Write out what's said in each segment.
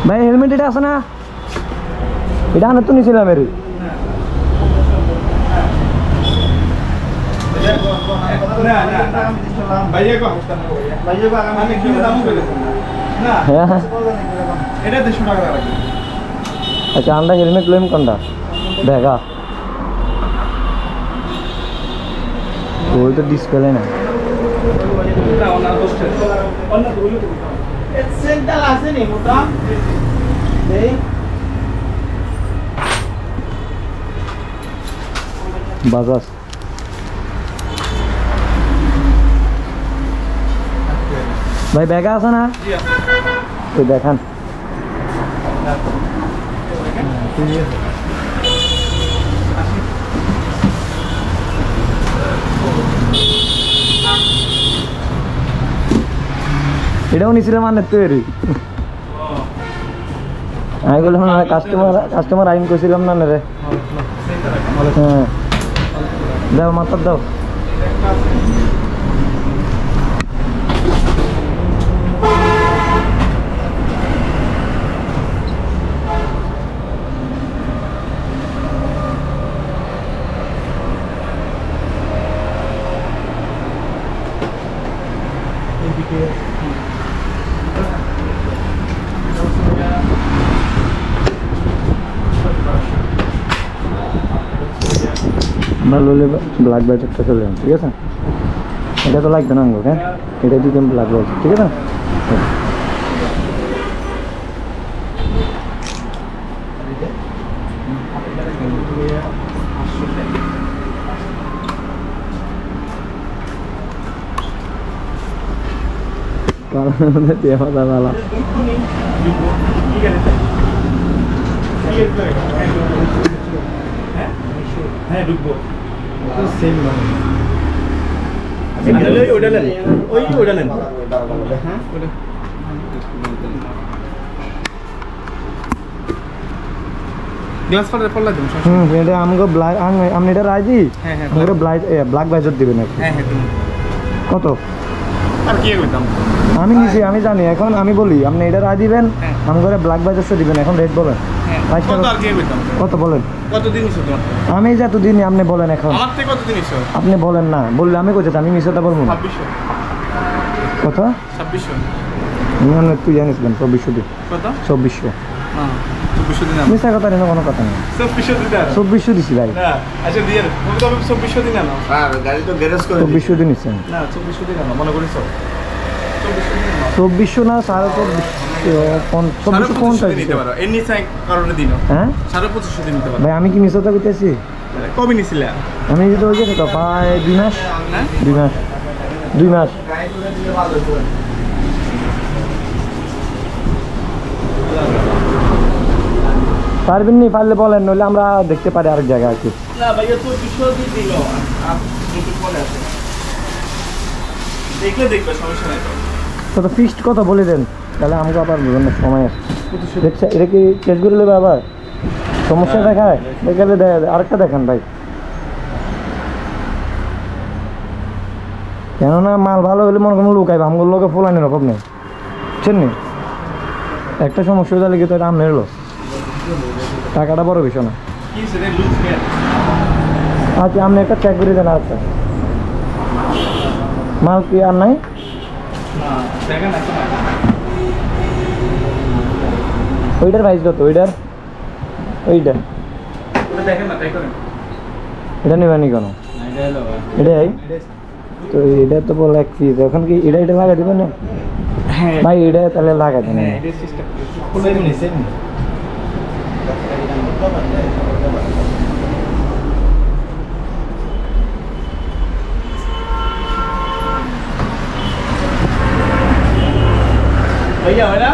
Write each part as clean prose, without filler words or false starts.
ভাই হেলমেট এটা আছে না? এটা আনার তো নিয়েছিলাম এর। আচ্ছা আমরা হেলমেট লইম কোনটা? দেখা ওই তো ডিসপ্লে না। বাজাজ ভাই ব্যাগা আছে না? তুই দেখান এটাও নিছিল মানে তৈরি আমি বললাম না কাস্টমার আইন করছিলাম না রে। হ্যাঁ দাও মাথার দাও। আমরা লোলে ব্ল্যাক বাজারটা চলে যান, ঠিক আছে? এটা তো লাগবে না আঙ্গুর, হ্যাঁ এটা দিতে ব্ল্যাক বাজার, ঠিক আছে? হ্যাঁ ঢুকবো সেম না ওইটা নেন ওইটা নেন হ্যাঁ গ্লাস ফাটার পড়লা দিন এটা আমাকে ব্ল্যাক আপনি এটা রাজি? হ্যাঁ হ্যাঁ আমাকে ব্ল্যাক বাজার দিবেন আপনি। হ্যাঁ হ্যাঁ কত? আর কি কইতাম আমি নিছি আমি জানি, এখন আমি বলি আপনি এটা রাজি দিবেন আমাকে ব্ল্যাক বাজারটা দিবেন। এখন রেট বলেন কত আর কি কইতাম কত বলেন? কত দিন হইছে তোমার? আমি যত দিন আপনি বলেন এখন আমার থেকে কত দিন হইছে? আপনি বলেন না, বললে আমি কইতে আমি মিছটা বলবো না। 2600 কত? 2600 না তুই জানিস কেন 2400 দিন কত? 2400 না 2400 দিন মিছা কথা নেই, কোনো কথা নেই। 2400 দিন 2400 দিছি ভাই। না আচ্ছা দিয়ে তুমি তো 2400 দিন না আর গাড়ি তো গ্যারেজ করে 2400 দিন নিছেন না 2400 দিন না মনে করিস 2400 না 2450 নিতে পারো এর নিচে কারণে দিন হ্যাঁ 2500 দিন নিতে পারো ভাই আমি কি মিছটা কইতেছি? কবে নিছিলা? আমি তো ওই যে তো প্রায় 2 মাস হ্যাঁ 2 মাস পারবেন নি, পারলে বলেন, নইলে আমরা দেখতে পারি আরেক জায়গায় আর কি। না ভাইয়া তো 200 দিয়ে দিল আর নতুন পরে আছে দেখলে দেখবে সমস্যা নাই তো ফিক্সড কত বলে দেন, তাহলে আমাকে আবার বিভিন্ন সময় দেখছে এটা কি চেক করে নেবে আবার সমস্যা দেখায় দেখালে আরেকটা দেখান ভাই। কেননা মাল ভালো হলে মনে কোনো লোক আইবে, আমার লোকে ফোলানি রকম নেই, বুঝছেন নি? একটা সমস্যা হয়ে গেলে তো এটা আমনের এলো, টাকাটা বড় বিষয় না। আচ্ছা আপনি একটা চেক করে দেন। আচ্ছা মাল কি আর নাই? ওইটার প্রাইস কত? ওইটার এটা নেবেনি কেন? এটাই তো এটা তো বলে এক পিস, এখন কি এটা লাগাই দেবেন না ভাই? এটা তাহলে লাগাই দেন भैया है ना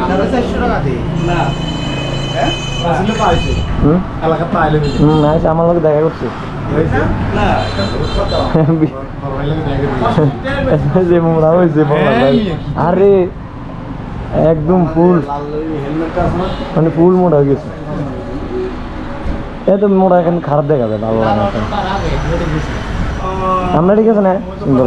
400 টাকা দি ना হ্যাঁ আসলে পাইছে এলাকা পাইলে দিই না আমার লোক দেখা করছে না যে মোড়া হয়েছে আরে একদম ফুল মানে ফুল মোড়া হয়ে গেছে। এত মোড়া এখন খারাপ দেখা যায়, ভালো লাগে না। আমরা ঠিক আছে না সুন্দর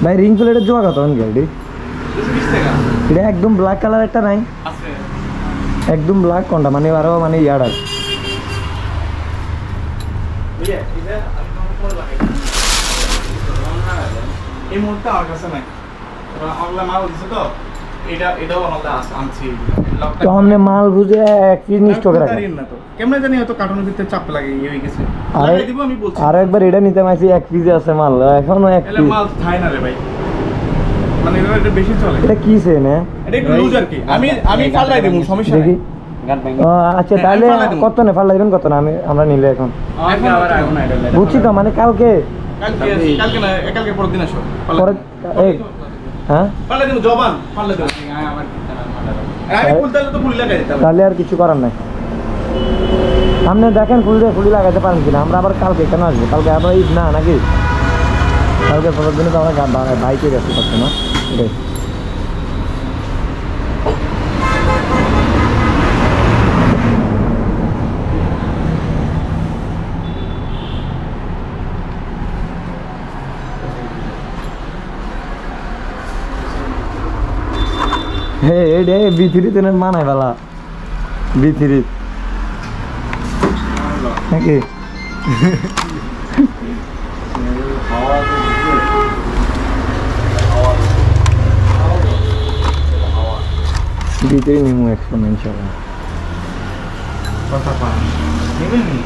ভাই রিং প্লেটের জোয়া কত গাড়ি 220 টাকা এটা একদম ব্ল্যাক কালার একটা নাই আছে একদম ব্ল্যাক কোনটা মানে আরো মানে ইয়ার বুঝে এটা আমি তোমাকে পরে লাগাই এই মুহূর্তে আমার কাছে নাই তোরা অনলাইন মাল দিছে তো এটাও আমাদের আনছি তো हमने মাল বুঝে এক পিস নিচ করে রাখা না তো কেমনে জানি হয়তো কার্টুনের ভিতরে চাপ লাগে এই হয়ে গেছে আরে লাগাই দিব আমি বলছি আর একবার এটা নিতে মাইছি এক পিসে আছে মাল এখনো এক এলে পিস মাল খায় না রে ভাই মানে এটা বেশি চলে এটা কি সেন এটা একটু লুজ আর কি আমি ফালাই দেব সমস্যা দেখি নাই ও আচ্ছা হ্যাঁ, তাহলে আমি ফালাই দেবো। কত না ফাল লাগবেন কত না আমরা নিলে এখন এখন আবার আগুন আইডল বুঝছি তো মানে কালকে কালকে না কালকে পরের দিন আসো পরে এই হ্যাঁ পাল্লা দেব জবান পাল্লা দেব আমার আরে ফুল তাহলে তো ফুল লাগাই দিতে হবে তাহলে আর কিছু করার নাই আপনি দেখেন ফুলি লাগাতে পারেন কিনা আমরা আবার কালকে কেন আসবো কালকে আবার ঈদ না নাকি কালকে পরের দিনে তো আমরা বাইকে গেছি করছে না এটাই হে এডে বিথিরি তেনে মানায় বালা বিথিরি নাকি বিথিরি নিমু এক্সপোনেনশিয়াল কথা পান নেবেন নি